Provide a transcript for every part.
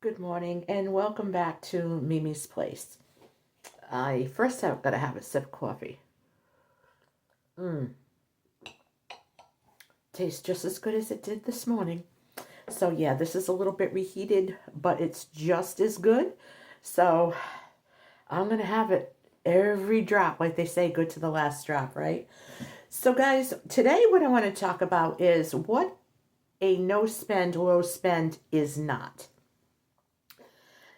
Good morning and welcome back to Mimi's Place. I've got to have a sip of coffee. Tastes just as good as it did this morning. So yeah, this is a little bit reheated, but it's just as good. So I'm going to have it every drop, like they say, good to the last drop, right? So guys, today what I want to talk about is what a no spend, low spend is not.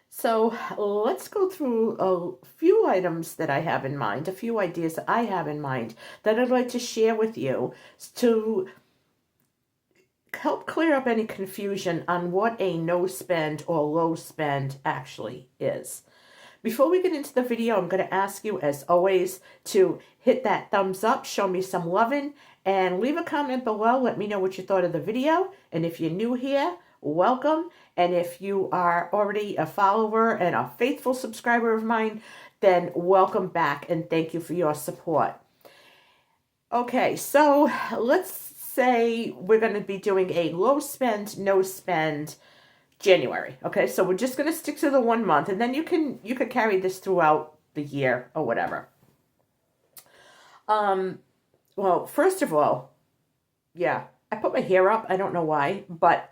So let's go through a few items that I have in mind, a few ideas that I have in mind that I'd like to share with you to help clear up any confusion on what a no spend or low spend actually is. Before we get into the video, I'm going to ask you, as always, to hit that thumbs up, show me some loving, and leave a comment below. Let me know what you thought of the video. And if you're new here, welcome. And if you are already a follower and a faithful subscriber of mine, then welcome back and thank you for your support. Okay, so let's say we're going to be doing a low spend, no spend January. Okay, so we're just going to stick to the 1 month, and then you could carry this throughout the year or whatever. Well, first of all, yeah, I put my hair up. I don't know why, but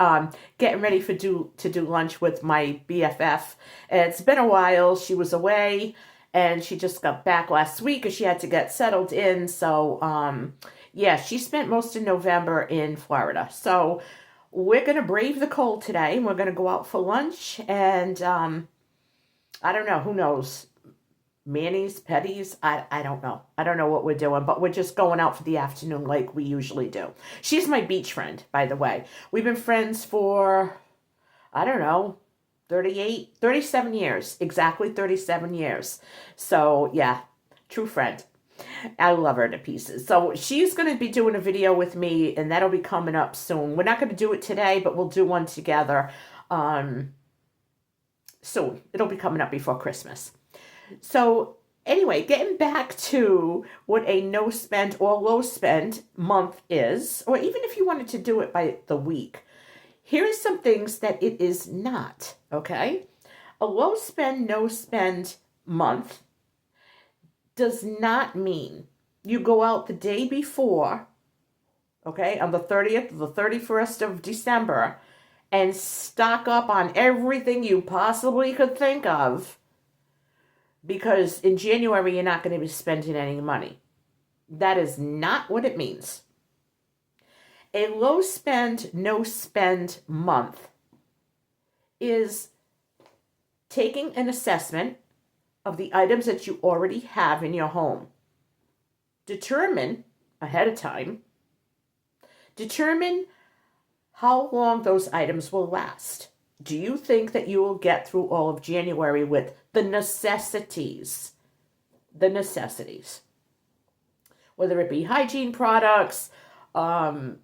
getting ready to do lunch with my BFF. It's been a while. She was away, and she just got back last week because she had to get settled in. So yeah, she spent most of November in Florida. So we're gonna brave the cold today. We're gonna go out for lunch, and I don't know. Who knows? Manis, petties, I don't know. I don't know what we're doing, but we're just going out for the afternoon like we usually do. She's my beach friend, by the way. We've been friends for, I don't know, 37 years. Exactly 37 years. So, yeah, true friend. I love her to pieces. So she's going to be doing a video with me, and that'll be coming up soon. We're not going to do it today, but we'll do one together soon. It'll be coming up before Christmas. So anyway, getting back to what a no spend or low spend month is, or even if you wanted to do it by the week, here are some things that it is not, okay? A low spend, no spend month does not mean you go out the day before, okay, on the 30th or the 31st of December, and stock up on everything you possibly could think of, because in January, you're not going to be spending any money. That is not what it means. A low spend, no spend month is taking an assessment of the items that you already have in your home. Determine ahead of time, determine how long those items will last. Do you think that you will get through all of January with the necessities? The necessities. Whether it be hygiene products, I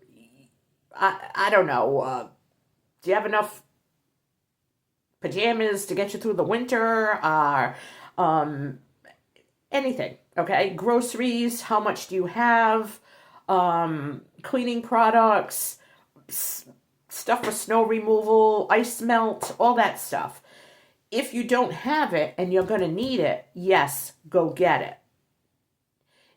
don't know. Do you have enough pajamas to get you through the winter? Anything, okay? Groceries, how much do you have? Cleaning products, stuff for snow removal, ice melt, all that stuff. If you don't have it and you're going to need it, yes, go get it.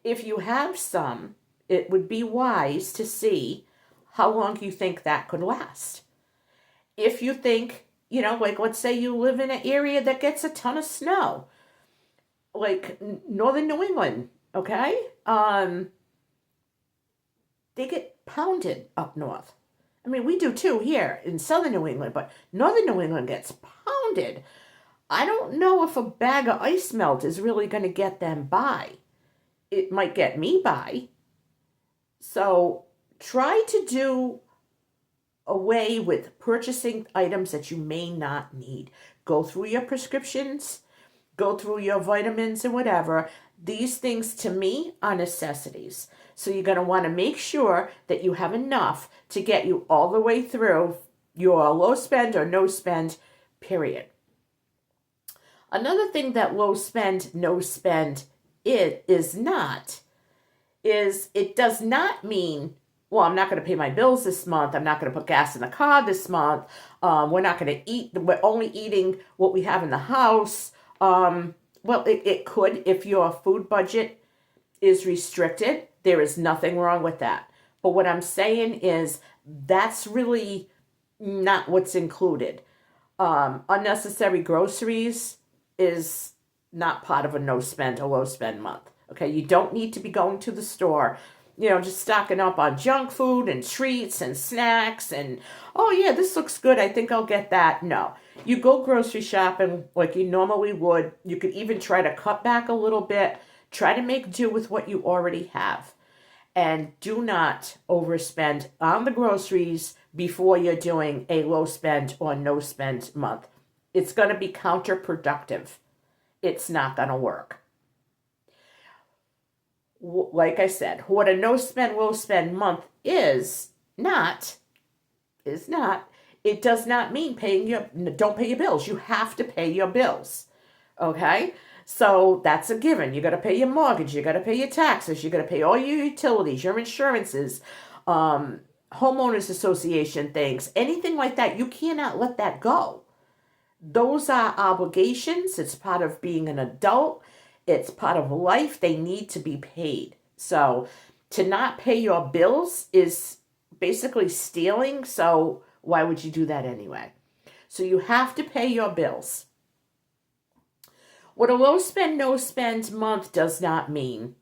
If you have some, it would be wise to see how long you think that could last. If you think, like let's say you live in an area that gets a ton of snow, like northern New England, okay? They get pounded up north. I mean, we do too here in southern New England, but northern New England gets pounded. I don't know if a bag of ice melt is really going to get them by. It might get me by. So try to do away with purchasing items that you may not need. Go through your prescriptions, go through your vitamins and whatever. These things to me are necessities. So you're going to want to make sure that you have enough to get you all the way through your low spend or no spend period. Another thing that low spend, no spend it does not mean well, I'm not going to pay my bills this month. I'm not going to put gas in the car this month. We're not going to eat. We're only eating what we have in the house. Well, it could, if your food budget is restricted. There is nothing wrong with that. But what I'm saying is that's really not what's included. Unnecessary groceries is not part of a no spend or low spend month. Okay, you don't need to be going to the store, just stocking up on junk food and treats and snacks and, oh yeah, this looks good, I think I'll get that. No, you go grocery shopping like you normally would. You could even try to cut back a little bit, try to make do with what you already have. And do not overspend on the groceries before you're doing a low spend or no spend month. It's going to be counterproductive. It's not going to work. Like I said, what a no spend, low spend month is not, it does not mean don't pay your bills. You have to pay your bills. Okay? So that's a given. You got to pay your mortgage. You got to pay your taxes. You got to pay all your utilities, your insurances, homeowners association things, anything like that. You cannot let that go. Those are obligations. It's part of being an adult. It's part of life. They need to be paid. So to not pay your bills is basically stealing. So why would you do that anyway? So you have to pay your bills. What a low spend, no spend month does not mean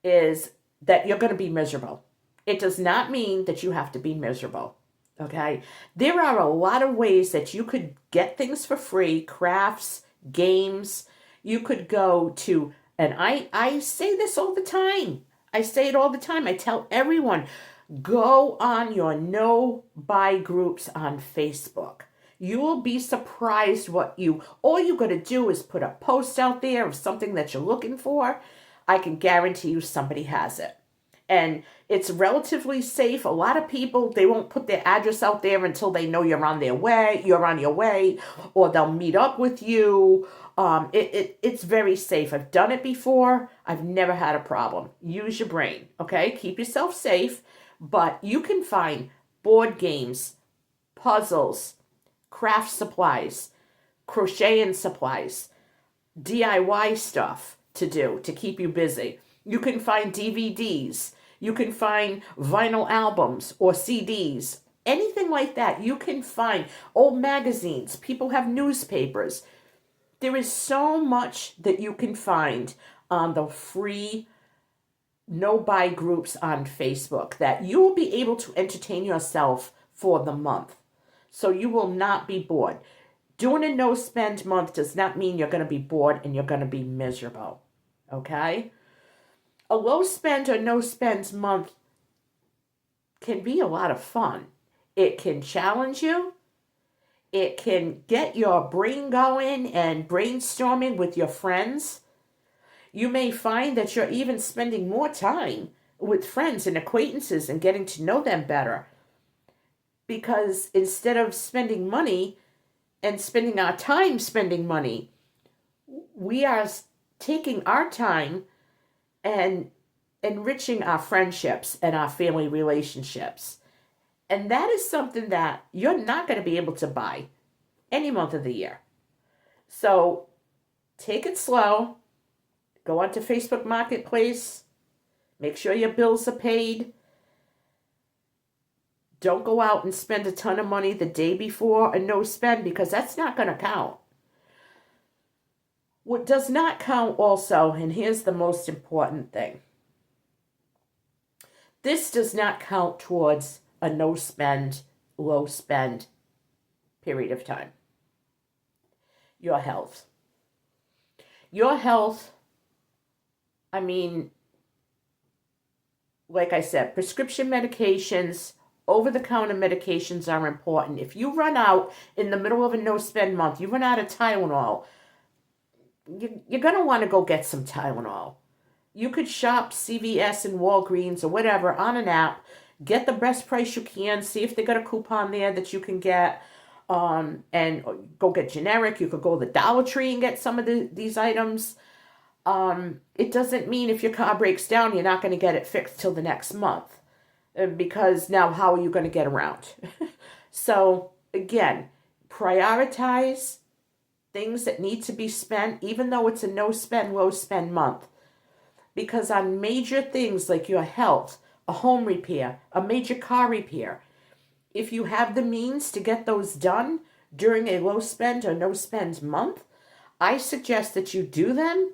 is that you're going to be miserable. It does not mean that you have to be miserable. Okay? There are a lot of ways that you could get things for free, crafts, games. You could go to, and I say this all the time. I say it all the time. I tell everyone, go on your no buy groups on Facebook. You will be surprised all you got to do is put a post out there of something that you're looking for. I can guarantee you somebody has it. And it's relatively safe. A lot of people, they won't put their address out there until they know you're on your way, or they'll meet up with you. It's very safe. I've done it before. I've never had a problem. Use your brain, okay? Keep yourself safe, but you can find board games, puzzles, craft supplies, crocheting supplies, DIY stuff to do to keep you busy. You can find DVDs. You can find vinyl albums or CDs. Anything like that. You can find old magazines. People have newspapers. There is so much that you can find on the free no-buy groups on Facebook that you will be able to entertain yourself for the month. So you will not be bored. Doing a no-spend month does not mean you're going to be bored and you're going to be miserable. Okay? A low-spend or no-spend month can be a lot of fun. It can challenge you. It can get your brain going and brainstorming with your friends. You may find that you're even spending more time with friends and acquaintances and getting to know them better. Because instead of spending money and spending our time spending money, we are taking our time and enriching our friendships and our family relationships. And that is something that you're not going to be able to buy any month of the year. So take it slow. Go onto Facebook Marketplace. Make sure your bills are paid. Don't go out and spend a ton of money the day before a no spend, because that's not going to count. What does not count also, and here's the most important thing. This does not count towards a no spend, low spend period of time. Your health. Your health, I mean, like I said, prescription medications, over-the-counter medications are important. If you run out in the middle of a no-spend month, you run out of Tylenol, you're going to want to go get some Tylenol. You could shop CVS and Walgreens or whatever on an app, get the best price you can, see if they got a coupon there that you can get, and go get generic. You could go to the Dollar Tree and get some of these items. It doesn't mean if your car breaks down, you're not going to get it fixed till the next month. because now how are you going to get around? So again, prioritize things that need to be spent, even though it's a no spend, low spend month. Because on major things like your health, a home repair, a major car repair, if you have the means to get those done during a low spend or no spend month, I suggest that you do them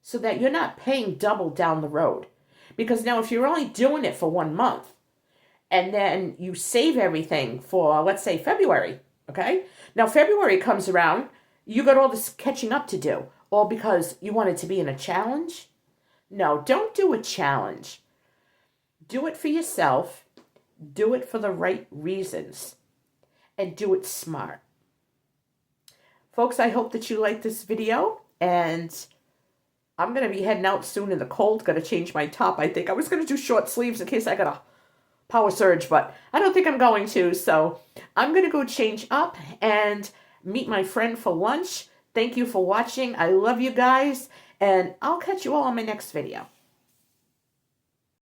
so that you're not paying double down the road. Because now if you're only doing it for 1 month and then you save everything for, let's say, February, okay? Now February comes around, you got all this catching up to do, all because you wanted to be in a challenge. No, don't do a challenge. Do it for yourself. Do it for the right reasons. And do it smart. Folks, I hope that you like this video. And I'm going to be heading out soon in the cold. Got to change my top, I think. I was going to do short sleeves in case I got a power surge, but I don't think I'm going to. So I'm going to go change up and meet my friend for lunch. Thank you for watching. I love you guys. And I'll catch you all on my next video.